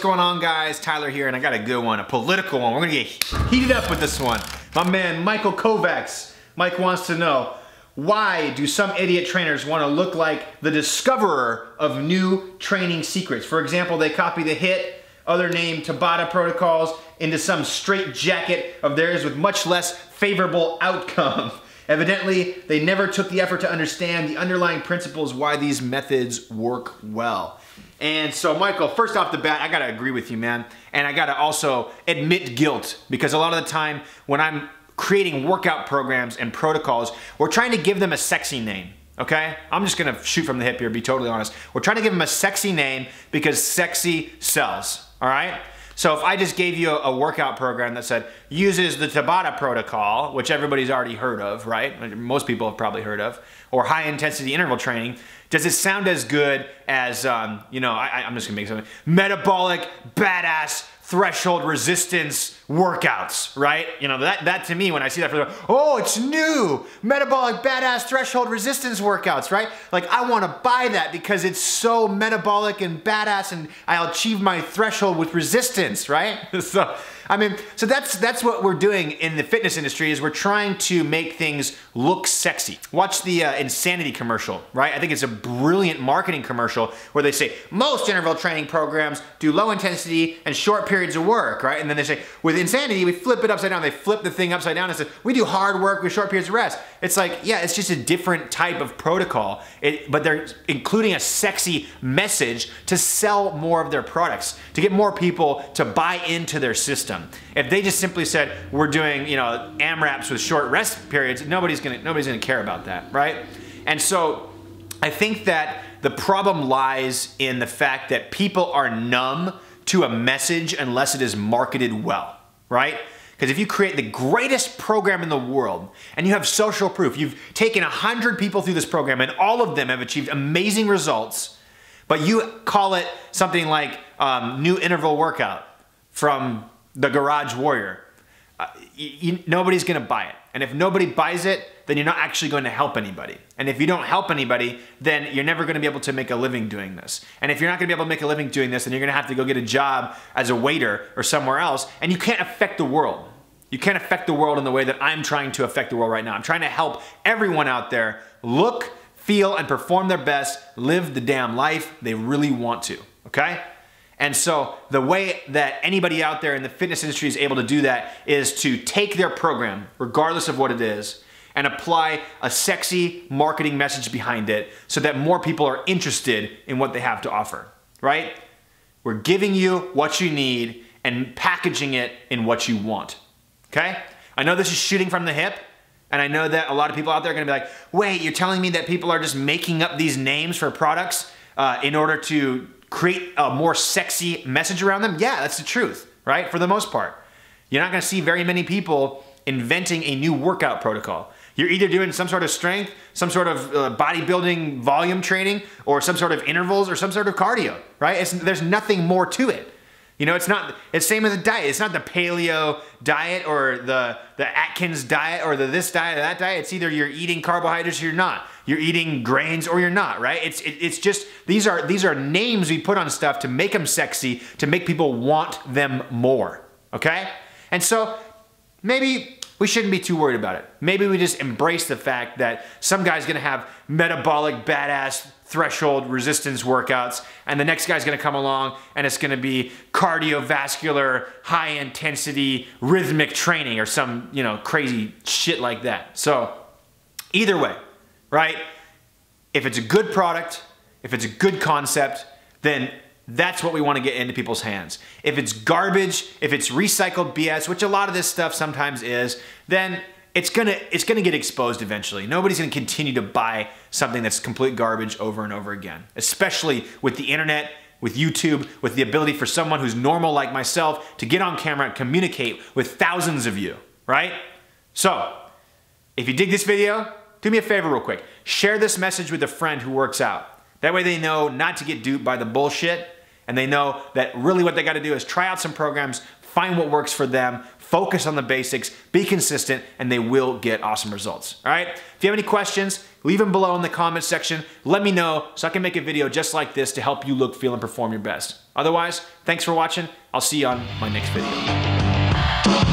going on, guys? Tyler here, and I got a good one, a political one. We're gonna get heated up with this one. My man, Michael Kovacs. Mike wants to know, why do some idiot trainers want to look like the discoverer of new training secrets? For example, they copy the HIIT, other name Tabata protocols, into some straight jacket of theirs with much less favorable outcome. Evidently, they never took the effort to understand the underlying principles why these methods work well. And so, Michael, first off the bat, I gotta agree with you, man. And I gotta also admit guilt, because a lot of the time when I'm creating workout programs and protocols, we're trying to give them a sexy name, okay? I'm just gonna shoot from the hip here, be totally honest. We're trying to give them a sexy name because sexy sells, all right? So if I just gave you a workout program that said, uses the Tabata protocol, which everybody's already heard of, right? Most people have probably heard of, or high intensity interval training, does it sound as good as, you know, I'm just gonna make something, metabolic, badass, threshold resistance workouts, right? You know, that to me, when I see that, oh, it's new, metabolic, badass, threshold resistance workouts, right? Like, I wanna buy that because it's so metabolic and badass and I'll achieve my threshold with resistance, right? So, I mean, so that's what we're doing in the fitness industry, is we're trying to make things look sexy. Watch the Insanity commercial, right? I think it's a brilliant marketing commercial where they say, most interval training programs do low intensity and short periods of work, right? And then they say, with Insanity, we flip it upside down. They flip the thing upside down and say, we do hard work with short periods of rest. It's like, yeah, it's just a different type of protocol, but they're including a sexy message to sell more of their products, to get more people to buy into their system. If they just simply said, we're doing, you know, AMRAPs with short rest periods, nobody's gonna care about that, right? And so I think that the problem lies in the fact that people are numb to a message unless it is marketed well, right? Because if you create the greatest program in the world and you have social proof, you've taken 100 people through this program and all of them have achieved amazing results, but you call it something like new interval workout from the Garage Warrior, nobody's gonna buy it. And if nobody buys it, then you're not actually going to help anybody. And if you don't help anybody, then you're never gonna be able to make a living doing this. And if you're not gonna be able to make a living doing this, then you're gonna have to go get a job as a waiter or somewhere else, and you can't affect the world. You can't affect the world in the way that I'm trying to affect the world right now. I'm trying to help everyone out there look, feel, and perform their best, live the damn life they really want to, okay? And so the way that anybody out there in the fitness industry is able to do that is to take their program, regardless of what it is, and apply a sexy marketing message behind it so that more people are interested in what they have to offer, right? We're giving you what you need and packaging it in what you want, okay? I know this is shooting from the hip, and I know that a lot of people out there are gonna be like, wait, you're telling me that people are just making up these names for products in order to create a more sexy message around them? Yeah, that's the truth, right? For the most part. You're not gonna see very many people inventing a new workout protocol. You're either doing some sort of strength, some sort of bodybuilding volume training, or some sort of intervals, or some sort of cardio, right? There's nothing more to it. You know, it's same as a diet. It's not the paleo diet or the Atkins diet or the this diet or that diet. It's either you're eating carbohydrates or you're not. You're eating grains or you're not, right? It's just, these are names we put on stuff to make them sexy, to make people want them more, okay? And so maybe we shouldn't be too worried about it. Maybe we just embrace the fact that some guy's gonna have metabolic, badass, threshold resistance workouts, and the next guy's gonna come along and it's gonna be cardiovascular, high intensity, rhythmic training or some, you know, crazy shit like that. So either way, right? If it's a good product, if it's a good concept, then that's what we want to get into people's hands. If it's garbage, if it's recycled BS, which a lot of this stuff sometimes is, then it's gonna get exposed eventually. Nobody's gonna continue to buy something that's complete garbage over and over again, especially with the internet, with YouTube, with the ability for someone who's normal like myself to get on camera and communicate with thousands of you, right? So, if you dig this video, do me a favor real quick. Share this message with a friend who works out. That way they know not to get duped by the bullshit, and they know that really what they gotta do is try out some programs, find what works for them, focus on the basics, be consistent, and they will get awesome results. All right? If you have any questions, leave them below in the comments section. Let me know so I can make a video just like this to help you look, feel, and perform your best. Otherwise, thanks for watching. I'll see you on my next video.